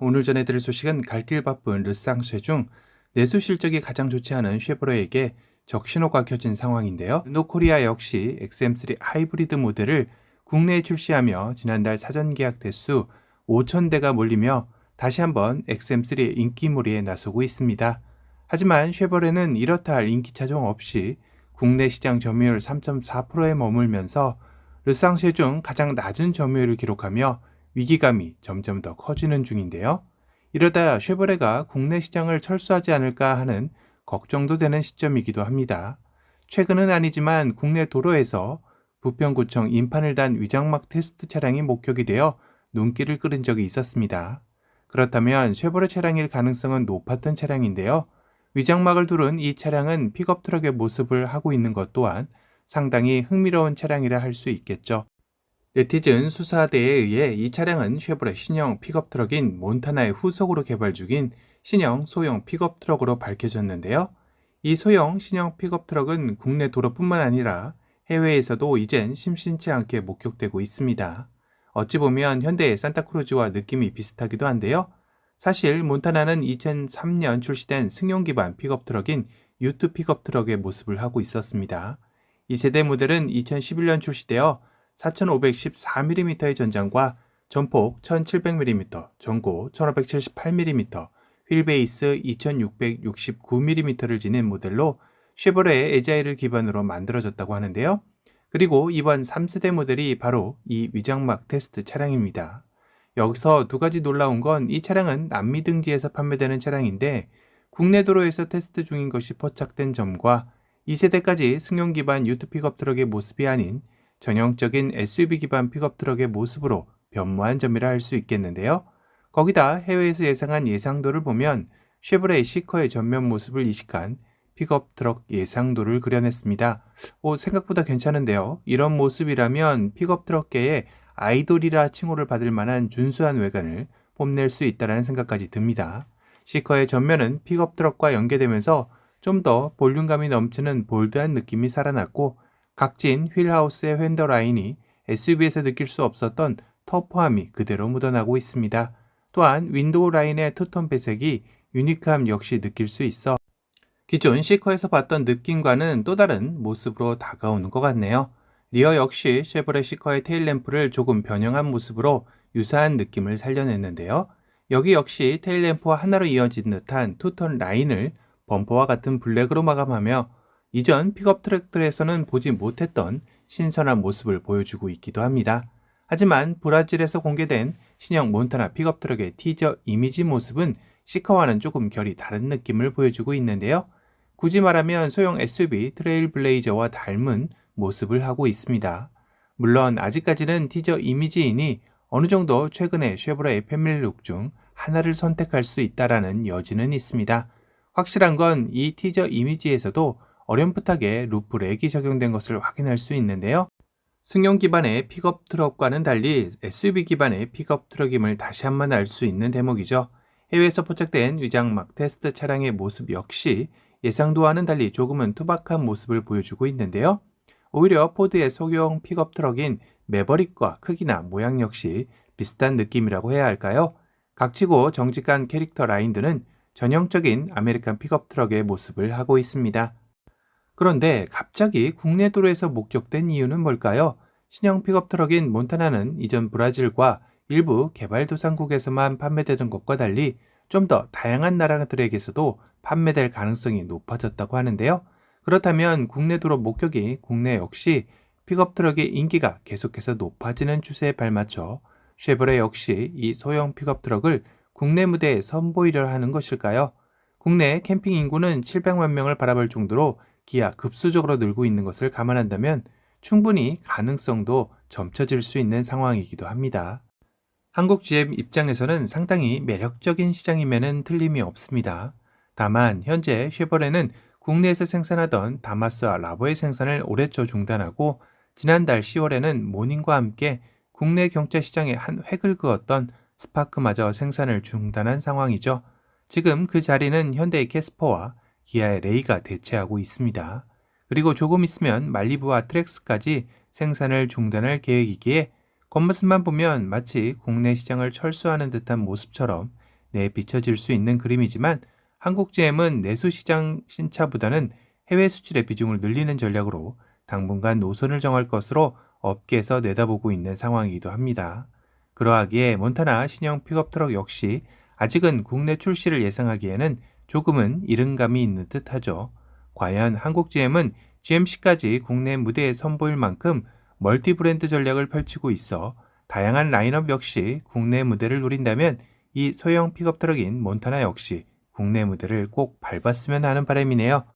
오늘 전해드릴 소식은 갈 길 바쁜 르쌍쉐 중 내수 실적이 가장 좋지 않은 쉐보레에게 적신호가 켜진 상황인데요. 르노코리아 역시 XM3 하이브리드 모델을 국내에 출시하며 지난달 사전 계약 대수 5,000대가 몰리며 다시 한번 XM3의 인기몰이에 나서고 있습니다. 하지만 쉐보레는 이렇다 할 인기 차종 없이 국내 시장 점유율 3.4%에 머물면서 르쌍쉐 중 가장 낮은 점유율을 기록하며 위기감이 점점 더 커지는 중인데요. 이러다 쉐보레가 국내 시장을 철수하지 않을까 하는 걱정도 되는 시점이기도 합니다. 최근은 아니지만 국내 도로에서 부평구청 인판을 단 위장막 테스트 차량이 목격이 되어 눈길을 끌은 적이 있었습니다. 그렇다면 쉐보레 차량일 가능성은 높았던 차량인데요. 위장막을 두른 이 차량은 픽업 트럭의 모습을 하고 있는 것 또한 상당히 흥미로운 차량이라 할 수 있겠죠. 네티즌 수사대에 의해 이 차량은 쉐보레 신형 픽업 트럭인 몬타나의 후속으로 개발 중인 신형 소형 픽업 트럭으로 밝혀졌는데요. 이 소형 신형 픽업 트럭은 국내 도로뿐만 아니라 해외에서도 이젠 심심치 않게 목격되고 있습니다. 어찌 보면 현대의 산타크루즈와 느낌이 비슷하기도 한데요. 사실 몬타나는 2003년 출시된 승용 기반 픽업 트럭인 유투 픽업 트럭의 모습을 하고 있었습니다. 이 세대 모델은 2011년 출시되어 4,514mm의 전장과 전폭 1,700mm, 전고 1,578mm, 휠베이스 2,669mm를 지닌 모델로 쉐보레의 에자일을 기반으로 만들어졌다고 하는데요. 그리고 이번 3세대 모델이 바로 이 위장막 테스트 차량입니다. 여기서 두 가지 놀라운 건 이 차량은 남미 등지에서 판매되는 차량인데 국내 도로에서 테스트 중인 것이 포착된 점과 2세대까지 승용 기반 유투 픽업 트럭의 모습이 아닌 전형적인 SUV 기반 픽업 트럭의 모습으로 변모한 점이라 할 수 있겠는데요. 거기다 해외에서 예상한 예상도를 보면 쉐보레 시커의 전면 모습을 이식한 픽업 트럭 예상도를 그려냈습니다. 생각보다 괜찮은데요. 이런 모습이라면 픽업 트럭계의 아이돌이라 칭호를 받을 만한 준수한 외관을 뽐낼 수 있다는 생각까지 듭니다. 시커의 전면은 픽업 트럭과 연계되면서 좀 더 볼륨감이 넘치는 볼드한 느낌이 살아났고 각진 휠하우스의 휀더 라인이 SUV에서 느낄 수 없었던 터프함이 그대로 묻어나고 있습니다. 또한 윈도우 라인의 투톤 배색이 유니크함 역시 느낄 수 있어 기존 시커에서 봤던 느낌과는 또 다른 모습으로 다가오는 것 같네요. 리어 역시 쉐보레 시커의 테일램프를 조금 변형한 모습으로 유사한 느낌을 살려냈는데요. 여기 역시 테일램프와 하나로 이어진 듯한 투톤 라인을 범퍼와 같은 블랙으로 마감하며 이전 픽업 트럭들에서는 보지 못했던 신선한 모습을 보여주고 있기도 합니다. 하지만 브라질에서 공개된 신형 몬타나 픽업 트럭의 티저 이미지 모습은 시커와는 조금 결이 다른 느낌을 보여주고 있는데요. 굳이 말하면 소형 SUV 트레일블레이저와 닮은 모습을 하고 있습니다. 물론 아직까지는 티저 이미지이니 어느 정도 최근의 쉐보레의 패밀리룩 중 하나를 선택할 수 있다라는 여지는 있습니다. 확실한 건 이 티저 이미지에서도 어렴풋하게 루프렉이 적용된 것을 확인할 수 있는데요. 승용 기반의 픽업 트럭과는 달리 SUV 기반의 픽업 트럭임을 다시 한번 알 수 있는 대목이죠. 해외에서 포착된 위장막 테스트 차량의 모습 역시 예상도와는 달리 조금은 투박한 모습을 보여주고 있는데요. 오히려 포드의 소형 픽업 트럭인 매버릭과 크기나 모양 역시 비슷한 느낌이라고 해야 할까요? 각지고 정직한 캐릭터 라인들은 전형적인 아메리칸 픽업 트럭의 모습을 하고 있습니다. 그런데 갑자기 국내 도로에서 목격된 이유는 뭘까요? 신형 픽업 트럭인 몬타나는 이전 브라질과 일부 개발도상국에서만 판매되던 것과 달리 좀 더 다양한 나라들에게서도 판매될 가능성이 높아졌다고 하는데요. 그렇다면 국내 도로 목격이 국내 역시 픽업 트럭의 인기가 계속해서 높아지는 추세에 발맞춰 쉐보레 역시 이 소형 픽업 트럭을 국내 무대에 선보이려 하는 것일까요? 국내 캠핑 인구는 700만 명을 바라볼 정도로 기하 급수적으로 늘고 있는 것을 감안한다면 충분히 가능성도 점쳐질 수 있는 상황이기도 합니다. 한국 GM 입장에서는 상당히 매력적인 시장임에는 틀림이 없습니다. 다만 현재 쉐보레는 국내에서 생산하던 다마스와 라버의 생산을 올해 초 중단하고 지난달 10월에는 모닝과 함께 국내 경차 시장에 한 획을 그었던 스파크마저 생산을 중단한 상황이죠. 지금 그 자리는 현대의 캐스퍼와 기아의 레이가 대체하고 있습니다. 그리고 조금 있으면 말리부와 트렉스까지 생산을 중단할 계획이기에 겉모습만 보면 마치 국내 시장을 철수하는 듯한 모습처럼 내비쳐질 수 있는 그림이지만 한국 GM은 내수 시장 신차보다는 해외 수출의 비중을 늘리는 전략으로 당분간 노선을 정할 것으로 업계에서 내다보고 있는 상황이기도 합니다. 그러하기에 몬타나 신형 픽업 트럭 역시 아직은 국내 출시를 예상하기에는 조금은 이른 감이 있는 듯하죠. 과연 한국 GM은 GMC까지 국내 무대에 선보일 만큼 멀티 브랜드 전략을 펼치고 있어 다양한 라인업 역시 국내 무대를 노린다면 이 소형 픽업 트럭인 몬타나 역시 국내 무대를 꼭 밟았으면 하는 바람이네요.